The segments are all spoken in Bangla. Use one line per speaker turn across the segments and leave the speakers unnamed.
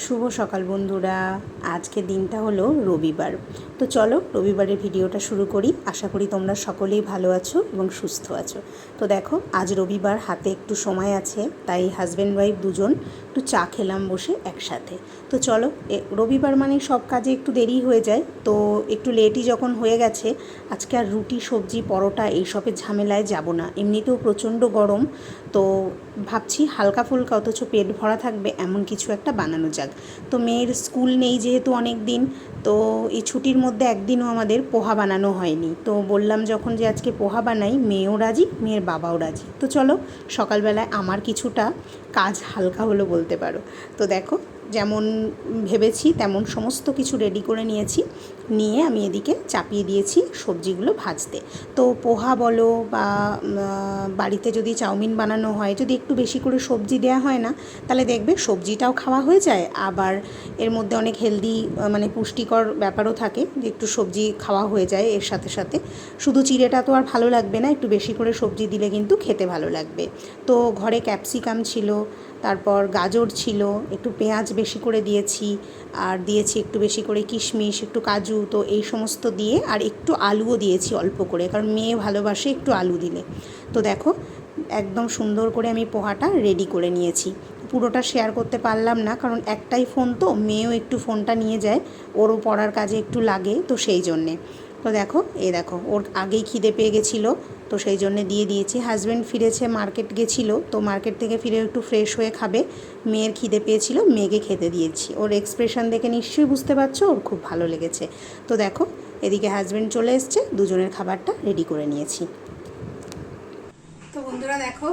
শুভ সকাল বন্ধুরা। আজকে দিনটা হলো রবিবার। তো চলো রবিবারের ভিডিওটা শুরু করি। আশা করি তোমরা সকলেই ভালো আছো এবং সুস্থ আছো। তো দেখো আজ রবিবার, হাতে একটু সময় আছে, তাই হাজব্যান্ড ওয়াইফ দুজন একটু চা খেলাম বসে একসাথে। তো চলো, রবিবার মানে সব কাজে একটু দেরি হয়ে যায়, তো একটু লেটই যখন হয়ে গেছে, আজকে আর রুটি সবজি পরোটা এইসবের ঝামেলায় যাব না। এমনিতেও প্রচণ্ড গরম, তো ভাবছি হালকা ফুলকা অথচ পেট ভরা থাকবে এমন কিছু একটা বানানো যাক। তো মেয়ের স্কুল নেই যেহেতু অনেক দিন, তো এই ছুটির মধ্যে একদিনও আমাদের পোহা বানানো হয়নি। তো বললাম যখন যে আজকে পোহা বানাই, মেয়েও রাজি, মেয়ের বাবাও রাজি। তো চলো সকালবেলায় আমার কিছুটা কাজ হালকা হলো বলতে পারো। তো দেখো যেমন ভেবেছি তেমন সমস্ত কিছু রেডি করে নিয়েছি, নিয়ে আমি এদিকে চাপিয়ে দিয়েছি সবজিগুলো ভাজতে। তো পোহা বলো বা বাড়িতে যদি চাউমিন বানানো হয়, যদি একটু বেশি করে সবজি দেওয়া হয় না, তাহলে দেখবে সবজিটাও খাওয়া হয়ে যায়, আবার এর মধ্যে অনেক হেলদি মানে পুষ্টিকর ব্যাপারও থাকে, যে একটু সবজি খাওয়া হয়ে যায় এর সাথে সাথে। শুধু চিড়েটা তো আর ভালো লাগবে না, একটু বেশি করে সবজি দিলে কিন্তু খেতে ভালো লাগবে। তো ঘরে ক্যাপসিকাম ছিল, তারপর গাজর ছিল, একটু পেঁয়াজ বেশি করে দিয়েছি, আর দিয়েছি একটু বেশি করে কিশমিশ, একটু কাজু, তো এই সমস্ত দিয়ে, আর একটু আলুও দিয়েছি অল্প করে, কারণ মেয়ে ভালোবাসে একটু আলু দিলে। তো দেখো একদম সুন্দর করে আমি পোহাটা রেডি করে নিয়েছি। পুরোটা শেয়ার করতে পারলাম না, কারণ একটাই ফোন, তো মেয়েও একটু ফোনটা নিয়ে যায়, ওরও পড়ার কাজে একটু লাগে, তো সেই জন্যে। তো দেখো দেখো ওর আগেই খিদে পেয়ে গেছিলো, তো সেই জন্যে দিয়ে দিয়েছি। হাজব্যান্ড ফিরেছে, মার্কেট গেছিলো, তো মার্কেট থেকে ফিরে একটু ফ্রেশ হয়ে খাবে। মেয়ের খিদে পেয়েছিল, মেয়েকে খেতে দিয়েছি। ওর এক্সপ্রেশন দেখে নিশ্চয়ই বুঝতে পারছো ওর খুব ভালো লেগেছে। তো দেখো এদিকে হাজব্যান্ড চলে এসছে, দুজনের খাবারটা রেডি করে নিয়েছি। তো বন্ধুরা দেখো,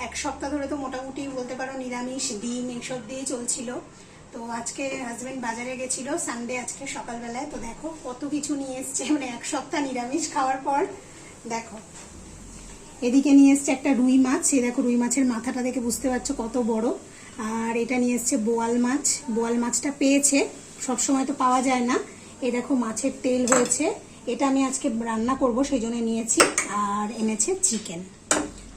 এক সপ্তাহ ধরে তো মোটামুটি বলতে পারো নিরামিষ, ডিম এইসব দিয়েই চলছিল। তো আজকে হাজব্যান্ড বাজারে গেছিল, সানডে আজকে সকালবেলায়। তো দেখো কত কিছু নিয়ে এসছে, মানে এক সপ্তাহ নিরামিষ খাওয়ার পর। দেখো এদিকে নিয়ে এসছে একটা রুই মাছ, এই দেখো রুই মাছের মাথাটা দেখে বুঝতে পারছো কত বড়। আর এটা নিয়ে এসছে বোয়াল মাছ, বোয়াল মাছটা পেয়েছে, সবসময় তো পাওয়া যায় না। এই দেখো মাছের তেল হয়েছে, এটা আমি আজকে রান্না করব সেই জন্য নিয়েছি। আর এনেছে চিকেন।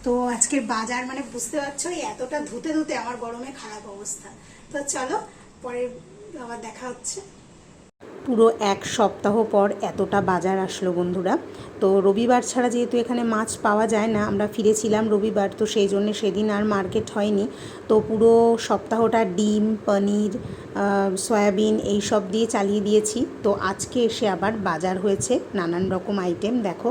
তো আজকের বাজার মানে বুঝতে পারছো, এতটা ধুতে ধুতে আমার গরমে খারাপ অবস্থা। তো চলো পরে আবার দেখা হচ্ছে। পুরো এক সপ্তাহ পর এতটা বাজার আসলো বন্ধুরা। তো রবিবার ছাড়া যেহেতু এখানে মাছ পাওয়া যায় না, আমরা ফিরেছিলাম রবিবার, তো সেই জন্য সেদিন আর মার্কেট হয়নি। তো পুরো সপ্তাহটা ডিম, পনির, সয়াবিন এই সব দিয়ে চালিয়ে দিয়েছি। তো আজকে এসে আবার বাজার হয়েছে, নানান রকম আইটেম, দেখো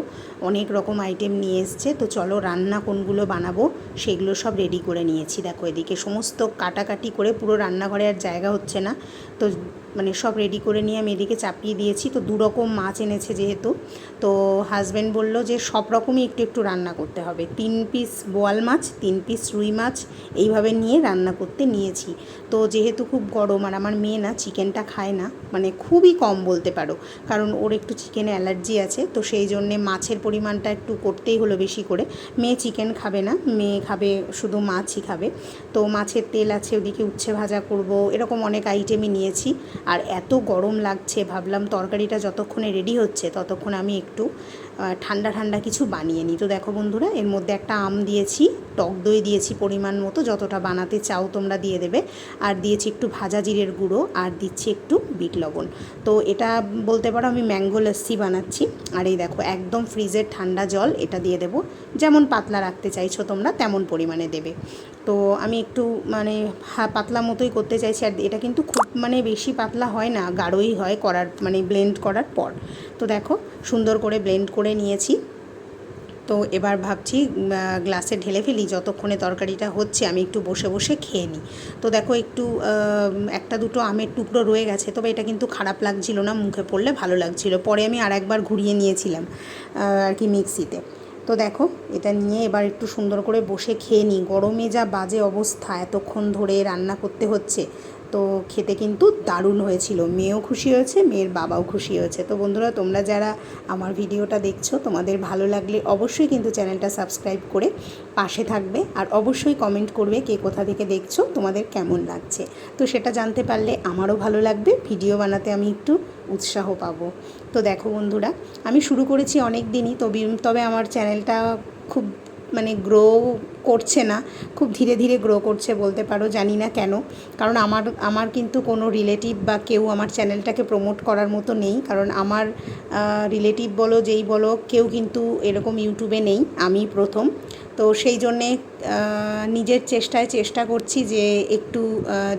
অনেক রকম আইটেম নিয়ে এসছে। তো চলো রান্না কোনগুলো বানাবো সেগুলো সব রেডি করে নিয়েছি। দেখো এদিকে সমস্ত কাটাকাটি করে পুরো রান্নাঘরে আর জায়গা হচ্ছে না, তো মানে সব রেডি করে নিয়ে আমি এদিকে চাপিয়ে দিয়েছি। তো দু রকম মাছ এনেছে যেহেতু, তো হাজব্যান্ড বলল যে সব রকমই একটু একটু রান্না করতে হবে। 3 পিস বোয়াল মাছ, 3 পিস রুই মাছ, এইভাবে নিয়ে রান্না করতে নিয়েছি। তো যেহেতু খুব গরম, আর আমার মেয়ে না চিকেনটা খায় না, মানে খুবই কম বলতে পারো, কারণ ওর একটু চিকেনে অ্যালার্জি আছে, তো সেই জন্যে মাছের পরিমাণটা একটু করতেই হলো বেশি করে। মেয়ে চিকেন খাবে না, মেয়ে খাবে শুধু মাছই খাবে। তো মাছের তেল আছে, ওদিকে উচ্ছে ভাজা করব, এরকম অনেক আইটেমই নিয়েছি। আর এত গরম লাগছে, ভাবলাম তরকারিটা যতক্ষণে রেডি হচ্ছে ততক্ষণ আমি একটু ঠান্ডা ঠান্ডা কিছু বানিয়ে নিই। তো দেখো বন্ধুরা, এর মধ্যে একটা আম দিয়েছি, টক দই দিয়েছি পরিমাণ মতো, যতটা বানাতে চাও তোমরা দিয়ে দেবে, আর দিয়েছি একটু ভাজা জিরের গুঁড়ো, আর দিচ্ছি একটু বিট লবণ। তো এটা বলতে পারো আমি ম্যাঙ্গো লস্যি বানাচ্ছি। আর এই দেখো একদম ফ্রিজের ঠান্ডা জল এটা দিয়ে দেবো, যেমন পাতলা রাখতে চাইছো তোমরা তেমন পরিমাণে দেবে। তো আমি একটু মানে পাতলা মতোই করতে চাইছি, আর এটা কিন্তু খুব মানে বেশি পাতলা হয় না, গাঢ়ই হয় করার মানে ব্লেন্ড করার পর। তো দেখো সুন্দর করে ব্লেন্ড করে নিয়েছি। তো এবার ভাবছি গ্লাসে ঢেলে ফেলি, যতক্ষণে তরকারিটা হচ্ছে আমি একটু বসে বসে খেয়ে নিই। তো দেখো একটু একটা দুটো আমের টুকরো রয়ে গেছে, তবে এটা কিন্তু খারাপ লাগছিল না, মুখে পড়লে ভালো লাগছিল। পরে আমি আরেকবার ঘুরিয়ে নিয়েছিলাম আর কি মিক্সিতে। তো দেখো এটা নিয়ে এবার একটু সুন্দর করে বসে খেয়ে নিই। গরমে যা বাজে অবস্থা, এতক্ষণ ধরে রান্না করতে হচ্ছে, তো খেতে কিন্তু দারুণ হয়েছিল। মেয়েও খুশি হয়েছে, মেয়ের বাবাও খুশি হয়েছে। তো বন্ধুরা তোমরা যারা আমার ভিডিওটা দেখছো, তোমাদের ভালো লাগলে অবশ্যই কিন্তু চ্যানেলটা সাবস্ক্রাইব করে পাশে থাকবে, আর অবশ্যই কমেন্ট করবে কে কোথা থেকে দেখছো, তোমাদের কেমন লাগছে। তো সেটা জানতে পারলে আমারও ভালো লাগবে, ভিডিও বানাতে আমি একটু উৎসাহ পাবো। তো দেখো বন্ধুরা, আমি শুরু করেছি অনেক দিনই, তবে আমার চ্যানেলটা খুব মানে গ্রো করছে না, খুব ধীরে ধীরে গ্রো করছে বলতে পারো, জানি না কেন। কারণ আমার কিন্তু কোনো রিলেটিভ বা কেউ আমার চ্যানেলটাকে প্রমোট করার মতো নেই, কারণ আমার রিলেটিভ বলো যেই বলো কেউ কিন্তু এরকম ইউটিউবে নেই, আমি প্রথম। তো সেই জন্যে নিজের চেষ্টা করছি যে একটু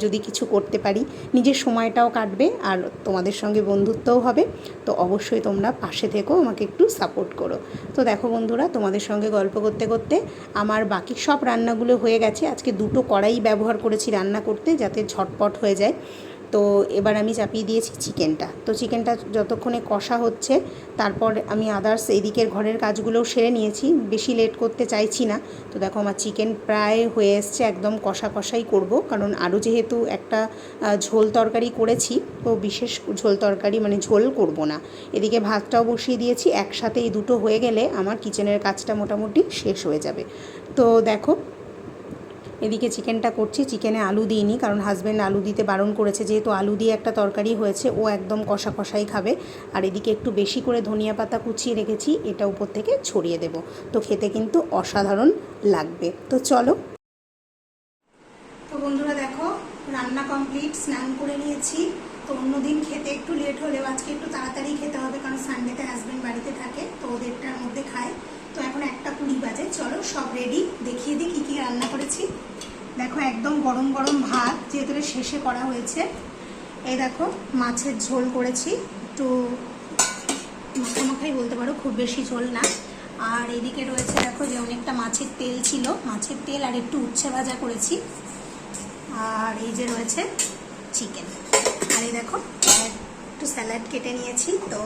যদি কিছু করতে পারি, নিজের সময়টাও কাটবে আর তোমাদের সঙ্গে বন্ধুত্বও হবে। তো অবশ্যই তোমরা পাশে থেকো, আমাকে একটু সাপোর্ট করো। তো দেখো বন্ধুরা, তোমাদের সঙ্গে গল্প করতে করতে আমার বাকি সব রান্নাগুলো হয়ে গেছে। আজকে 2টো কড়াই ব্যবহার করেছি রান্না করতে, যাতে ঝটপট হয়ে যায়। তো এবার আমি চাপিয়ে দিয়েছি চিকেনটা। তো চিকেনটা যতক্ষণে কষা হচ্ছে, তারপর আমি আদার্স এদিকের ঘরের কাজগুলোও সেরে নিয়েছি, বেশি লেট করতে চাইছি না। তো দেখো আমার চিকেন প্রায় হয়ে এসছে, একদম কষা কষাই করব, কারণ আরও যেহেতু একটা ঝোল তরকারি করেছি, তো বিশেষ ঝোল তরকারি মানে ঝোল করব না। এদিকে ভাতটাও বসিয়ে দিয়েছি, একসাথে এই দুটো হয়ে গেলে আমার কিচেনের কাজটা মোটামুটি শেষ হয়ে যাবে। তো দেখো এদিকে চিকেনটা করছি, চিকেনে আলু দিইনি, কারণ হাজব্যান্ড আলু দিতে বারণ করেছে, যেহেতু আলু দিয়ে একটা তরকারি হয়েছে, ও একদম কষা কষাই খাবে। আর এদিকে একটু বেশি করে ধনিয়া পাতা কুচিয়ে রেখেছি, এটা উপর থেকে ছড়িয়ে দেব। তো খেতে কিন্তু অসাধারণ লাগবে। তো চলো। তো বন্ধুরা দেখো, রান্না কমপ্লিট, স্নান করে নিয়েছি। তো অন্যদিন খেতে একটু লেট হলেও আজকে একটু তাড়াতাড়ি খেতে হবে, কারণ সানডেতে হাজব্যান্ড বাড়িতে থাকে, তো 1:30টার মধ্যে খায়। তো এখন 1:20 বাজে। চলো সব রেডি, দেখিয়ে দিই কী কী রান্না করেছি। দেখো একদম গরম গরম ভাত, যেহেতু শেষে করা হয়েছে। এই দেখো মাছের ঝোল করেছি, একটু মাখামাখাই বলতে পারো, খুব বেশি ঝোল না। আর এদিকে রয়েছে দেখো যে অনেকটা মাছের তেল ছিল, মাছের তেল আর একটু উচ্ছে ভাজা করেছি। আর এই যে রয়েছে চিকেন। আর এই দেখো একটু স্যালাড কেটে নিয়েছি। তো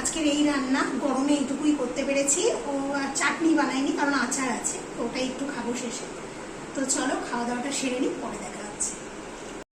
আজকের এই রান্না, গরমে এইটুকুই করতে পেরেছি। ও আর চাটনি বানাইনি, কারণ আচার আছে, তো ওটাই একটু খাবো শেষে। তো চলো খাওয়া দাওয়াটা সেরে নিই, পরে দেখা।